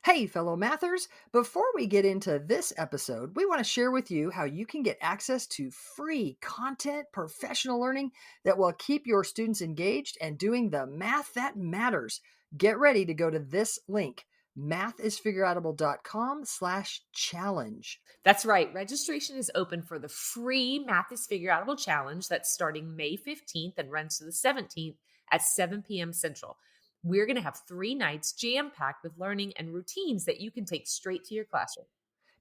Hey, fellow mathers. Before we get into this episode, we want to share with you how you can get access to free content, professional learning that will keep your students engaged and doing the math that matters. Get ready to go to this link, mathisfigureoutable.com/challenge. That's right. Registration is open for the free Math is Figureoutable Challenge that's starting May 15th and runs to the 17th at 7 p.m. Central. We're going to have 3 nights jam packed with learning and routines that you can take straight to your classroom.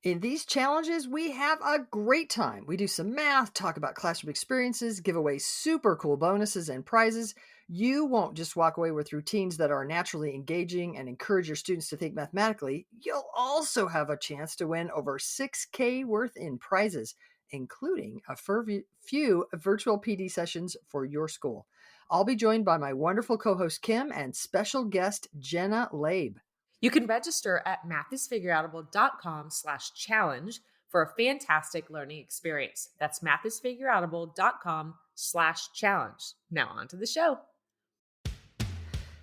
In these challenges, we have a great time. We do some math, talk about classroom experiences, give away super cool bonuses and prizes. You won't just walk away with routines that are naturally engaging and encourage your students to think mathematically. You'll also have a chance to win over 6K worth in prizes, including a few virtual PD sessions for your school. I'll be joined by my wonderful co-host Kim and special guest Jenna Labe. You can register at mathisfigureoutable.com/challenge for a fantastic learning experience. That's mathisfigureoutable.com/challenge. Now on to the show.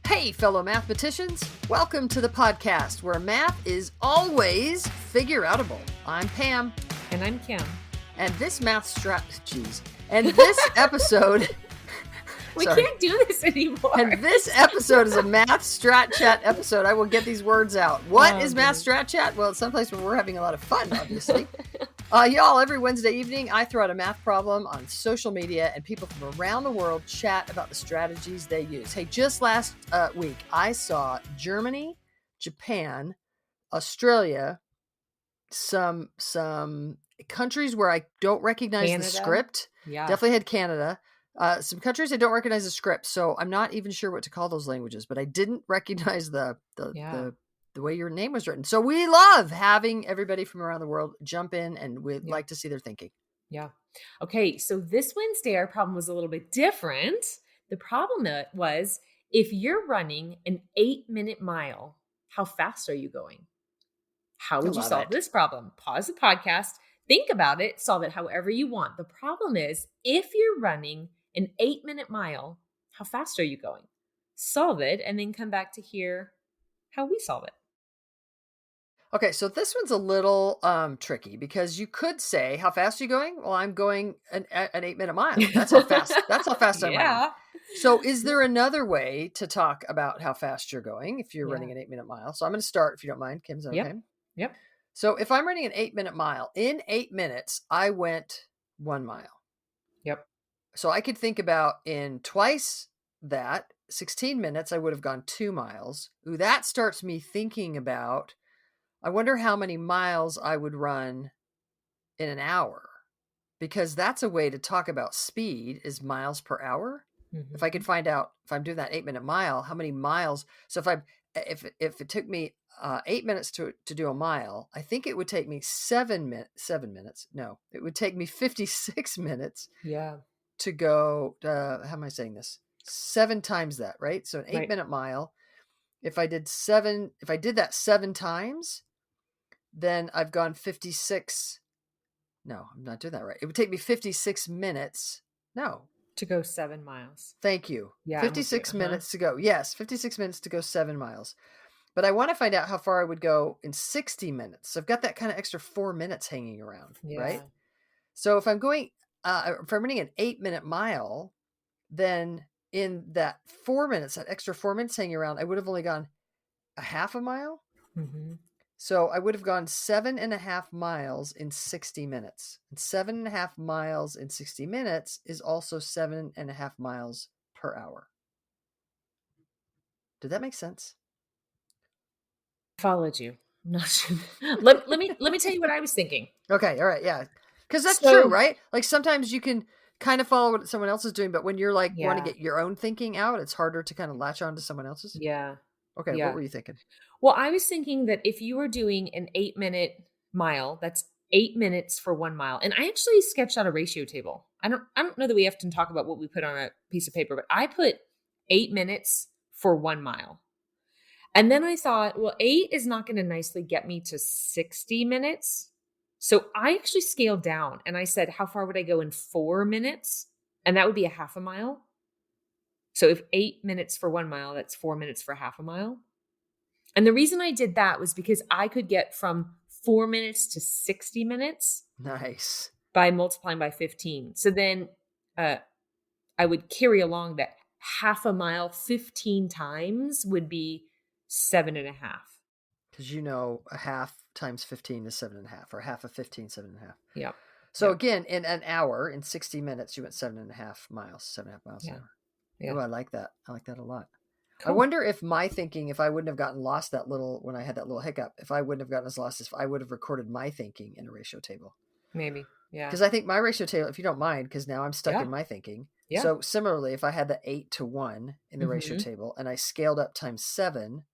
Hey, fellow mathematicians, welcome to the podcast where math is always figure-outable. I'm Pam. And I'm Kim. And this episode... We can't do this anymore. And this episode is a Math Strat Chat episode. I will get these words out. What is Math Strat Chat? Well, it's someplace where we're having a lot of fun, obviously. Y'all, every Wednesday evening, I throw out a math problem on social media, and people from around the world chat about the strategies they use. Hey, just last week, I saw Germany, Japan, Australia, some countries where I don't recognize Canada. the script. Yeah. Definitely had Canada. Some countries I don't recognize the script, so I'm not even sure what to call those languages, but I didn't recognize the way your name was written. So we love having everybody from around the world jump in, and we'd like to see their thinking. Yeah. Okay, so this Wednesday, our problem was a little bit different. The problem was, if you're running an 8-minute mile, how fast are you going? How would you solve this problem? Pause the podcast, think about it, solve it however you want. The problem is, if you're running an 8-minute mile, how fast are you going? Solve it, and then come back to hear how we solve it. Okay, so this one's a little tricky because you could say, how fast are you going? Well, I'm going an 8-minute mile. That's how fast. That's how fast I'm running. So is there another way to talk about how fast you're going if you're running an 8-minute mile? So I'm going to start, if you don't mind. Kim's okay? Yep. So if I'm running an 8-minute mile, in 8 minutes, I went 1 mile. Yep. So I could think about in twice that, 16 minutes, I would have gone 2 miles. Ooh, that starts me thinking about, I wonder how many miles I would run in an hour, because that's a way to talk about speed, is miles per hour. Mm-hmm. If I could find out, if I'm doing that 8-minute mile, how many miles. So if it took me 8 minutes to do a mile, I think it would take me 7 minutes. No, it would take me 56 minutes. Yeah. To go, how am I saying this? 7 times that, right? So an 8-minute mile, if I did that 7 times, then I've gone 56. No, I'm not doing that right. It would take me 56 minutes. No. To go 7 miles. Thank you. Yeah. 56 minutes to go. Yes, 56 minutes to go 7 miles. But I want to find out how far I would go in 60 minutes. So I've got that kind of extra 4 minutes hanging around, right? So if I'm going, if I'm running an 8-minute mile, then in that 4 minutes, that extra 4 minutes hanging around, I would have only gone a half a mile. Mm-hmm. So I would have gone 7.5 miles in 60 minutes. And 7.5 miles in 60 minutes is also 7.5 miles per hour. Did that make sense? Followed you. Not sure. let me tell you what I was thinking. Okay. All right. Yeah. Because that's true, right? Like sometimes you can kind of follow what someone else is doing, but when you're like want to get your own thinking out, it's harder to kind of latch on to someone else's. Yeah. Okay. Yeah. What were you thinking? Well, I was thinking that if you were doing an 8-minute mile, that's 8 minutes for 1 mile. And I actually sketched out a ratio table. I don't know that we have to talk about what we put on a piece of paper, but I put 8 minutes for 1 mile. And then I thought, well, 8 is not going to nicely get me to 60 minutes. So I actually scaled down and I said, how far would I go in 4 minutes? And that would be a half a mile. So if 8 minutes for 1 mile, that's 4 minutes for half a mile. And the reason I did that was because I could get from 4 minutes to 60 minutes Nice. by multiplying by 15. So then I would carry along that half a mile 15 times would be 7.5. Because a half times 15 is 7.5, or half of 15, 7.5. Yeah. So again, in an hour, in 60 minutes, you went 7.5 miles, 7.5 miles an hour. Yeah. Oh, I like that. I like that a lot. Cool. I wonder if my thinking, if I wouldn't have gotten lost when I had that little hiccup, if I wouldn't have gotten as lost if I would have recorded my thinking in a ratio table. Maybe. Yeah. Because I think my ratio table, if you don't mind, because now I'm stuck in my thinking. Yeah. So similarly, if I had the 8-to-1 in the ratio table and I scaled up times 7,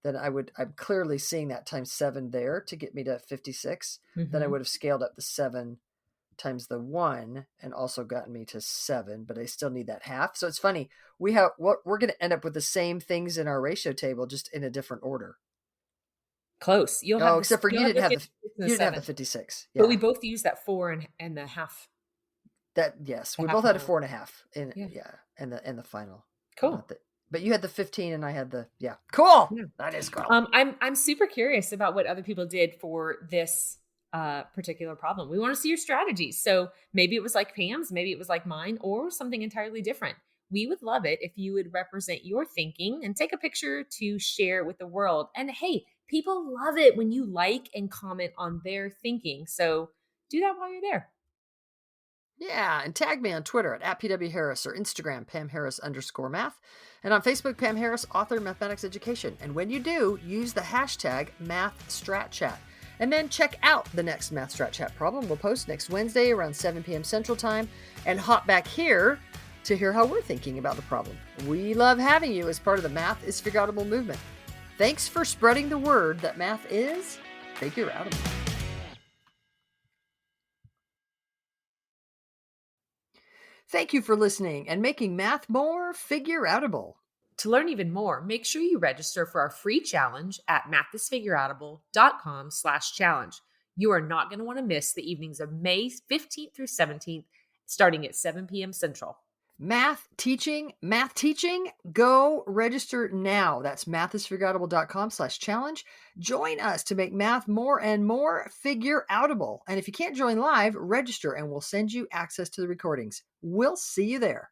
then I'm clearly seeing that times 7 there to get me to 56. Then I would have scaled up the 7 times the 1 and also gotten me to 7, but I still need that half. So it's funny. We're going to end up with the same things in our ratio table, just in a different order. Close. Except for you didn't have the 56. Yeah. But we both used that 4 and the half. Yes, we both had a 4.5 in the final. Cool. But you had the 15 and I had the cool. Yeah. That is cool. I'm super curious about what other people did for this particular problem. We want to see your strategies. So maybe it was like Pam's, maybe it was like mine, or something entirely different. We would love it if you would represent your thinking and take a picture to share with the world. And hey, people love it when you like and comment on their thinking. So do that while you're there. Yeah, and tag me on Twitter at @PWHarris or Instagram @PamHarris_math, and on Facebook, Pam Harris, author of Mathematics Education. And when you do, use the hashtag MathStratChat. And then check out the next Math Strat Chat problem. We'll post next Wednesday around 7 p.m. Central Time, and hop back here to hear how we're thinking about the problem. We love having you as part of the Math is Figureoutable movement. Thanks for spreading the word that math is figureoutable. Thank you for listening and making math more figureoutable. To learn even more, make sure you register for our free challenge at mathisfigureoutable.com/challenge. You are not going to want to miss the evenings of May 15th through 17th, starting at 7 p.m. Central. Math teaching, go register now. That's mathisfigureoutable.com/challenge. Join us to make math more and more figureoutable. And if you can't join live, register and we'll send you access to the recordings. We'll see you there.